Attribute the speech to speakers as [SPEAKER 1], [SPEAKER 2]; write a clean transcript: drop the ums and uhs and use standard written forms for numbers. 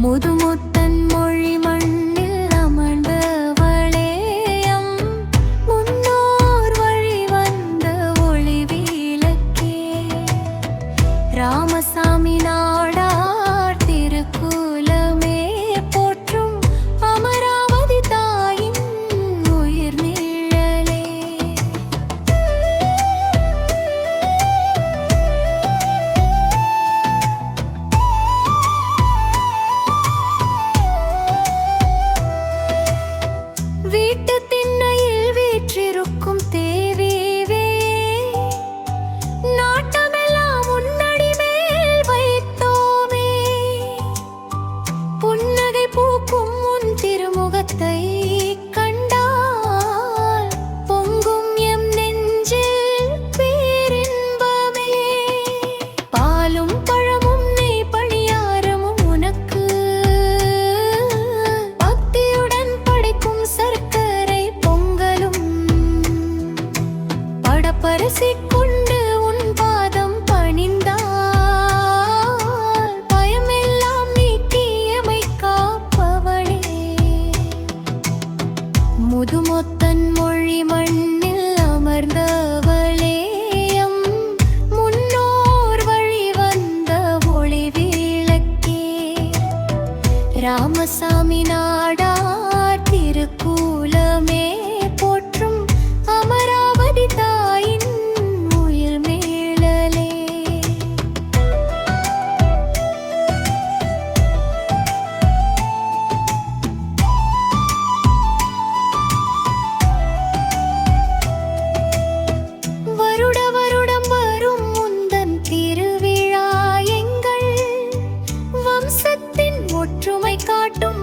[SPEAKER 1] முதுமுத்தன் மொழி மண்ணில் அமர்ந்தவளேயம் முன்னோர் வழி வந்த ஒளி விளக்கே ராமசாமி நாடார் திருக்குலமே போற்றும் அமராவதி தாயின் உயிர் நிழலே. வீட்டு திண்ணையில் வீற்றிருக்கும் தேவிவே நாட்டமெல்லாம் உன்னடி மேல் வைத்தோமே. புன்னகை பூக்கும் உன் திருமுகத்தை கண்டால் பொங்கும் எம் நெஞ்சில் பேரின்பமே. பாலும் பழமும் நெய் பணியாரமும் உனக்கு பக்தியுடன் படைக்கும் சர்க்கரை பொங்கலும் படப்பரிசி கொண்டு உன் பாதம் பணிந்தால் பயமெல்லாம் நீக்கியமை காப்பவளே. முதுமொத்தன் மொழி மண்ணில் அமர்ந்தவளேயம் முன்னோர் வழி வந்த ஒளி விளக்கே ராமசாமி நாடார் திருக்குலமே போற்றும் அமராவதி தாயின் உயிர் மேளலே. வருட வருடம் வரும் முந்தன் திருவிழா எங்கள் வம்சத்தின் ஒற்றுமை காட்டும்